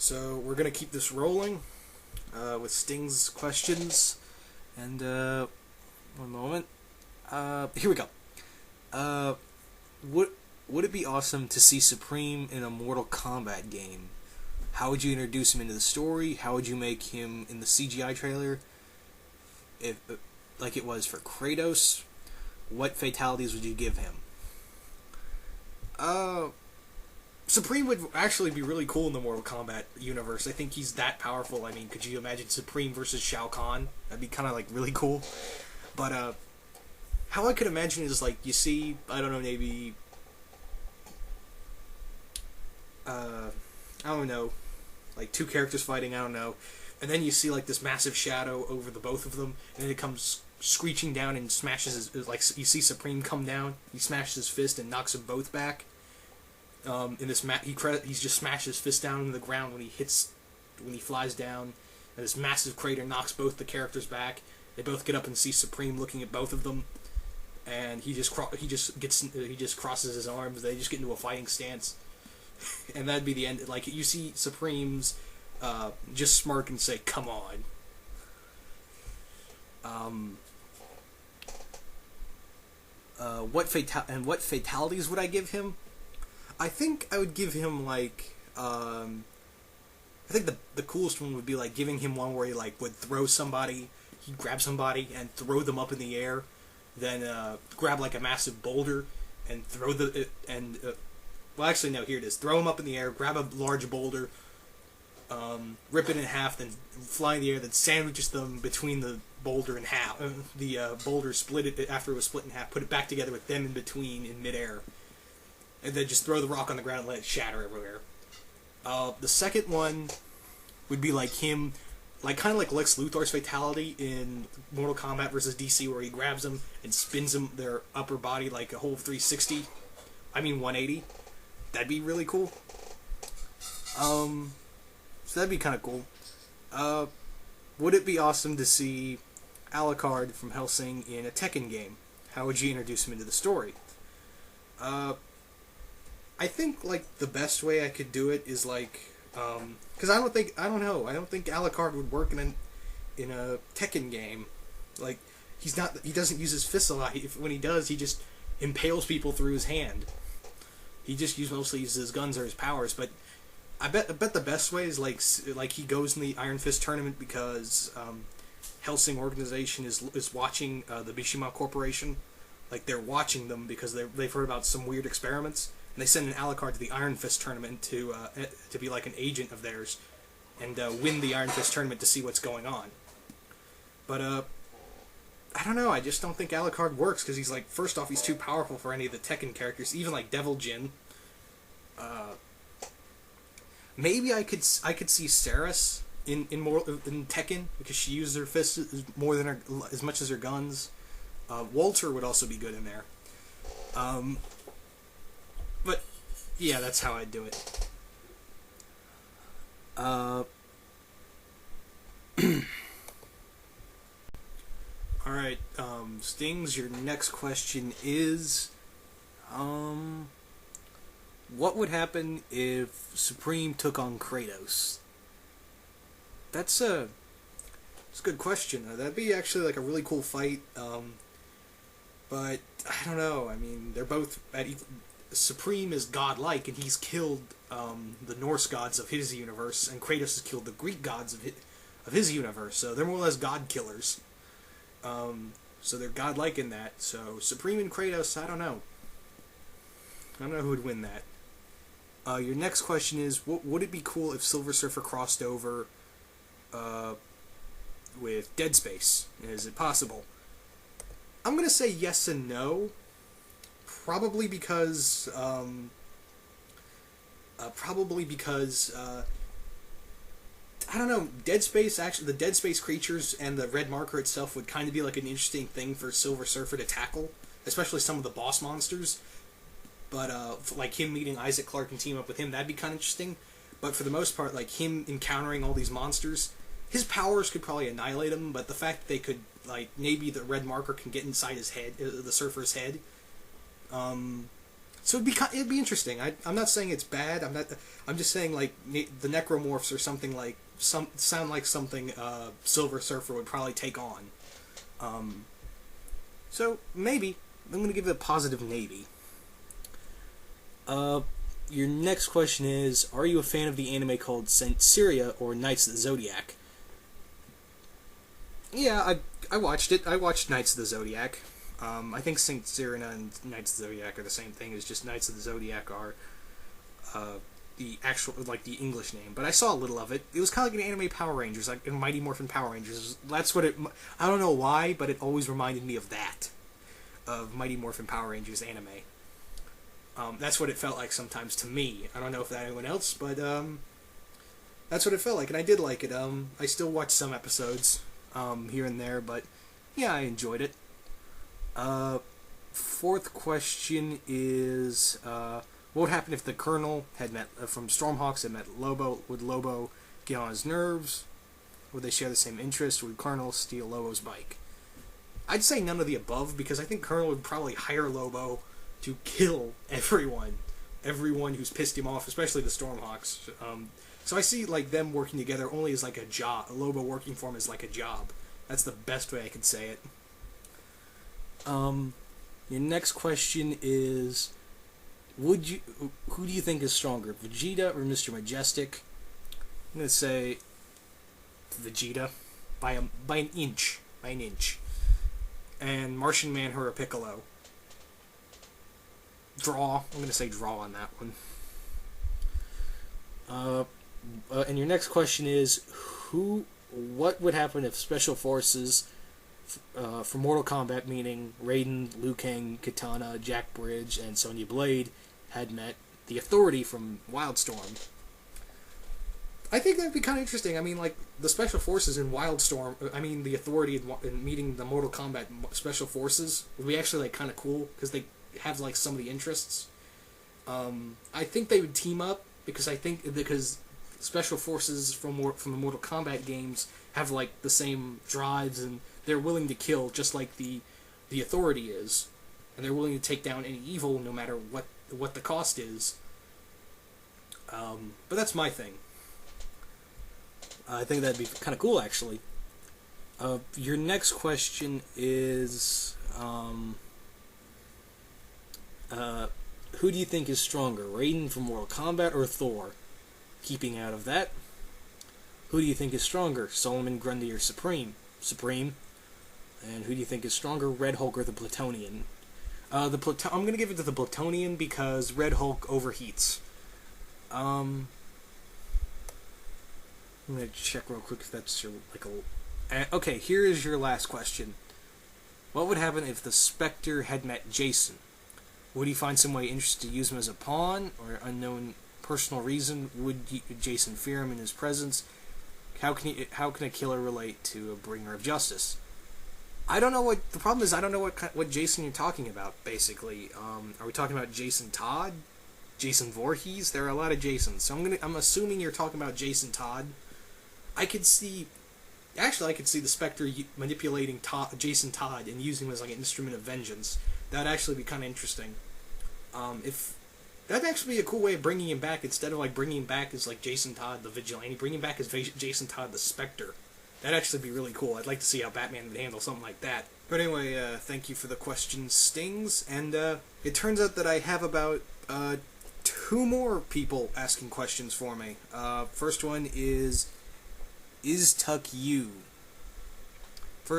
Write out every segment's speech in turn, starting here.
So we're gonna keep this rolling with Sting's questions, and one moment. Here we go. Uh, would would it be awesome to see Supreme in a Mortal Kombat game? How would you introduce him into the story? How would you make him in the CGI trailer? If like it was for Kratos, what fatalities would you give him? Uh, Supreme would actually be really cool in the Mortal Kombat universe. I think he's that powerful. I mean, could you imagine Supreme versus Shao Kahn? That'd be kind of like really cool. But how I could imagine is like you see, I don't know, maybe I don't know, like two characters fighting. I don't know, and then you see like this massive shadow over the both of them, and then it comes screeching down and smashes his, like you see Supreme come down. He smashes his fist and knocks them both back. In this he just smashes his fist down into the ground when he flies down, and this massive crater knocks both the characters back. They both get up and see Supreme looking at both of them, and he just crosses his arms. They just get into a fighting stance, and that'd be the end. Like you see Supreme's just smirk and say, "Come on." What fatalities would I give him? I think I would give him like I think the coolest one would be like giving him one where he like would throw somebody, he'd grab somebody and throw them up in the air, then grab like a massive boulder and throw well actually no, here it is, throw him up in the air, grab a large boulder, rip it in half, then fly in the air, then sandwiches them between the boulder and half. The boulder split it after it was split in half, put it back together with them in between in midair, and then just throw the rock on the ground and let it shatter everywhere. The second one would be like him, like kind of like Lex Luthor's fatality in Mortal Kombat vs. DC, where he grabs them and spins them their upper body like a whole 360. I mean 180. That'd be really cool. So that'd be kind of cool. Would it be awesome to see Alucard from Hellsing in a Tekken game? How would you introduce him into the story? I think like the best way I could do it is like, because I don't think Alucard would work in a Tekken game. Like he doesn't use his fists a lot. When he does, he just impales people through his hand. He just mostly uses his guns or his powers. But I bet the best way is like he goes in the Iron Fist tournament because Hellsing organization is watching the Mishima Corporation. Like they're watching them because they've heard about some weird experiments. And they send an Alucard to the Iron Fist tournament to be like an agent of theirs, and win the Iron Fist tournament to see what's going on. But I don't know. I just don't think Alucard works because he's like, first off, he's too powerful for any of the Tekken characters, even like Devil Jin. Maybe I could see Saris in Tekken because she uses her fists more than as much as her guns. Walter would also be good in there. But yeah, that's how I'd do it. Alright, Stings, your next question is, what would happen if Supreme took on Kratos? That's a good question. That'd be actually like a really cool fight, but I don't know. I mean, they're both Supreme is godlike, and he's killed the Norse gods of his universe, and Kratos has killed the Greek gods of his universe. So they're more or less god killers. So they're godlike in that. So Supreme and Kratos, I don't know. I don't know who would win that. Your next question is, would it be cool if Silver Surfer crossed over with Dead Space? Is it possible? I'm gonna say yes and no. Probably because I don't know. Dead Space, actually, the Dead Space creatures and the Red Marker itself would kind of be like an interesting thing for Silver Surfer to tackle, especially some of the boss monsters. But like him meeting Isaac Clarke and team up with him, that'd be kind of interesting. But for the most part, like him encountering all these monsters, his powers could probably annihilate him. But the fact that they could, like, maybe the Red Marker can get inside his head, the Surfer's head. So it'd be interesting. I'm not saying it's bad. I'm just saying like the necromorphs or something like sound like something Silver Surfer would probably take on. So maybe I'm gonna give it a positive maybe. Your next question is: are you a fan of the anime called Saint Seiya or Knights of the Zodiac? Yeah, I watched it. I watched Knights of the Zodiac. I think Saint Seiya and Knights of the Zodiac are the same thing. It's just Knights of the Zodiac are the actual, like, the English name. But I saw a little of it. It was kind of like an anime Power Rangers, like Mighty Morphin Power Rangers. That's what it. I don't know why, but it always reminded me of that, of Mighty Morphin Power Rangers anime. That's what it felt like sometimes to me. I don't know if that anyone else, but that's what it felt like, and I did like it. I still watch some episodes here and there, but yeah, I enjoyed it. Fourth question is, what would happen if the Colonel had met, from Stormhawks had met Lobo? Would Lobo get on his nerves? Would they share the same interest? Would Colonel steal Lobo's bike? I'd say none of the above, because I think Colonel would probably hire Lobo to kill everyone who's pissed him off, especially the Stormhawks. So I see like them working together only as like a job. Lobo working for him is like a job. That's the best way I could say it. Your next question is: who do you think is stronger, Vegeta or Mr. Majestic? I'm gonna say Vegeta by an inch, and Martian Manhunter Piccolo. Draw. I'm gonna say draw on that one. And your next question is: what would happen if Special Forces for Mortal Kombat, meaning Raiden, Liu Kang, Kitana, Jack Bridge, and Sonya Blade, had met the Authority from Wildstorm? I think that'd be kind of interesting. I mean, like, the Special Forces in Wildstorm, the Authority in meeting the Mortal Kombat Special Forces would be actually, like, kind of cool, because they have, like, some of the interests. I think they would team up, because Special Forces from the Mortal Kombat games have, like, the same drives, and they're willing to kill just like the Authority is, and they're willing to take down any evil no matter what the cost is. But that's my thing. I think that'd be kind of cool, actually. Your next question is, who do you think is stronger, Raiden from Mortal Kombat or Thor? Keeping out of that, who do you think is stronger, Solomon Grundy or Supreme? And who do you think is stronger, Red Hulk or the Plutonian? I'm going to give it to the Plutonian because Red Hulk overheats. I'm going to check real quick if that's your, like, okay, here is your last question. What would happen if the Spectre had met Jason? Would he find some way interested to use him as a pawn, or unknown personal reason? Would Jason fear him in his presence? How can a killer relate to a bringer of justice? I don't know what the problem is. I don't know what Jason you're talking about. Basically, are we talking about Jason Todd, Jason Voorhees? There are a lot of Jasons, so I'm assuming you're talking about Jason Todd. I could see the Spectre manipulating Jason Todd and using him as like an instrument of vengeance. That'd actually be kind of interesting. If that'd actually be a cool way of bringing him back, instead of like bringing him back as like Jason Todd the Vigilante, bringing him back as Jason Todd the Spectre. That'd actually be really cool. I'd like to see how Batman would handle something like that. But anyway, thank you for the question, Stings. And it turns out that I have about 2 more people asking questions for me. First one is Tuck You?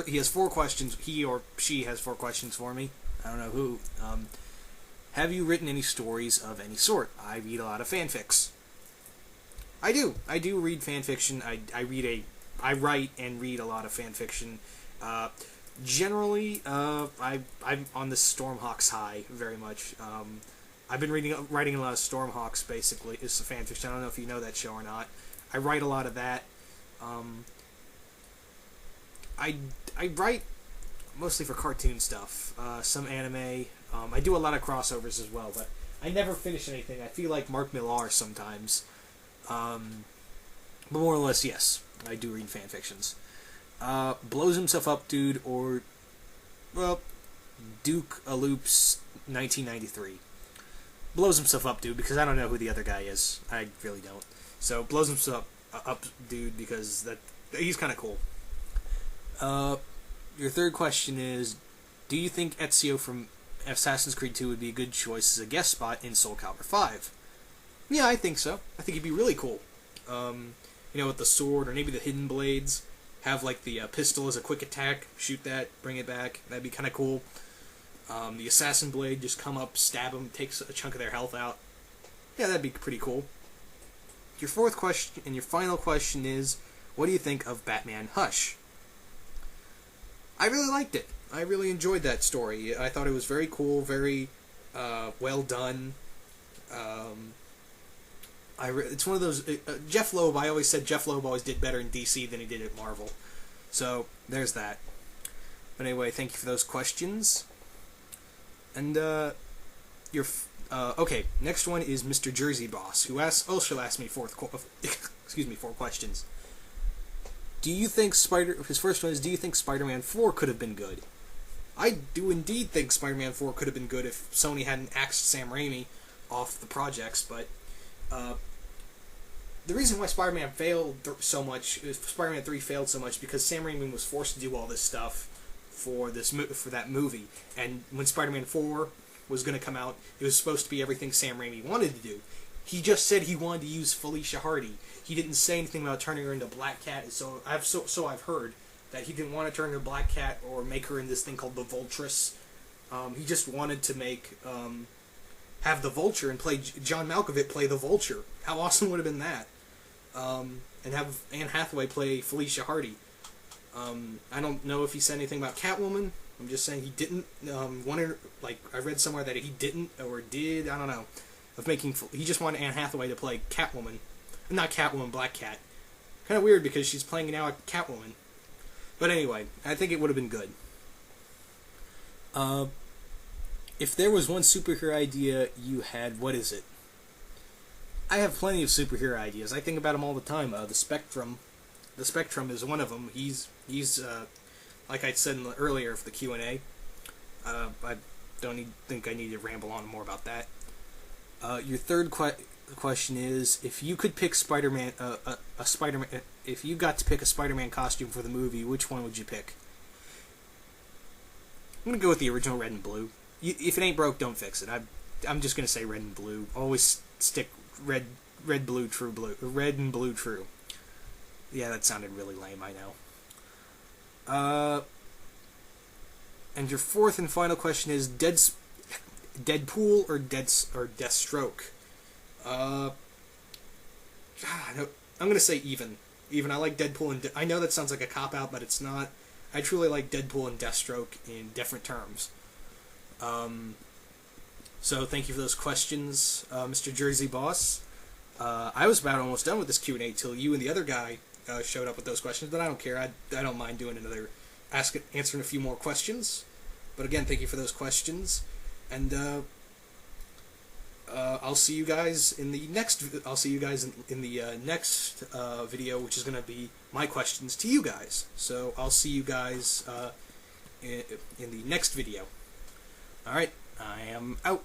He has 4 questions. He or she has 4 questions for me. I don't know who. Have you written any stories of any sort? I read a lot of fanfics. I do. I do read fanfiction. I write and read a lot of fanfiction. Generally, I'm on the Stormhawks high very much. I've been writing a lot of Stormhawks. Basically, it's a fanfiction. I don't know if you know that show or not. I write a lot of that. I write mostly for cartoon stuff. Some anime. I do a lot of crossovers as well, but I never finish anything. I feel like Mark Millar sometimes. But more or less, yes, I do read fanfictions. Blows Himself Up Dude, or, well, Duke Aloops 1993. blows himself up, dude, because I don't know who the other guy is. I really don't. So blows himself up, dude, because he's kind of cool. Your third question is, do you think Ezio from Assassin's Creed 2 would be a good choice as a guest spot in Soul Calibur 5? Yeah, I think so. I think he'd be really cool. With the sword or maybe the hidden blades. Have like the pistol as a quick attack, shoot that, bring it back. That'd be kind of cool. The assassin blade, just come up, stab them, takes a chunk of their health out. Yeah, that'd be pretty cool. Your fourth question and your final question is, what do you think of Batman Hush? I really liked it. I really enjoyed that story. I thought it was very cool, very well done. It's one of those... Jeff Loeb, I always said Jeff Loeb always did better in DC than he did at Marvel. So, there's that. But anyway, thank you for those questions. And, okay, next one is Mr. Jersey Boss, who also asked me four questions. Do you think his first one is, do you think Spider-Man 4 could have been good? I do indeed think Spider-Man 4 could have been good if Sony hadn't axed Sam Raimi off the projects, but the reason why Spider-Man failed so much, Spider-Man 3 failed so much, because Sam Raimi was forced to do all this stuff for that movie, and when Spider-Man 4 was going to come out, it was supposed to be everything Sam Raimi wanted to do. He just said he wanted to use Felicia Hardy. He didn't say anything about turning her into Black Cat, so I've heard that he didn't want to turn her Black Cat or make her in this thing called the Vultress. He just wanted to have the Vulture and play John Malkovich play the Vulture. How awesome would have been that? And have Anne Hathaway play Felicia Hardy. I don't know if he said anything about Catwoman. I'm just saying he didn't I read somewhere that he didn't or did. I don't know. He just wanted Anne Hathaway to play Catwoman, not Catwoman, Black Cat. Kind of weird because she's playing now a Catwoman. But anyway, I think it would have been good. If there was one superhero idea you had, what is it? I have plenty of superhero ideas. I think about them all the time. The Spectrum is one of them. He's like I said earlier for the Q&A. I don't think I need to ramble on more about that. Your third question is, if you could pick Spider-Man, if you got to pick a Spider-Man costume for the movie, which one would you pick? I'm gonna go with the original red and blue. If it ain't broke, don't fix it. I'm just gonna say red and blue. Always stick red, blue, true, blue. Red and blue, true. Yeah, that sounded really lame, I know. And your fourth and final question is Deadpool or Deathstroke? I'm gonna say even. I like Deadpool and I know that sounds like a cop-out, but it's not. I truly like Deadpool and Deathstroke in different terms. So thank you for those questions, Mr. Jersey Boss. I was about almost done with this Q&A till you and the other guy showed up with those questions, but I don't care. I don't mind doing answering a few more questions. But again, thank you for those questions, and I'll see you guys in the next. I'll see you guys in the next video, which is going to be my questions to you guys. So I'll see you guys in the next video. All right, I am out.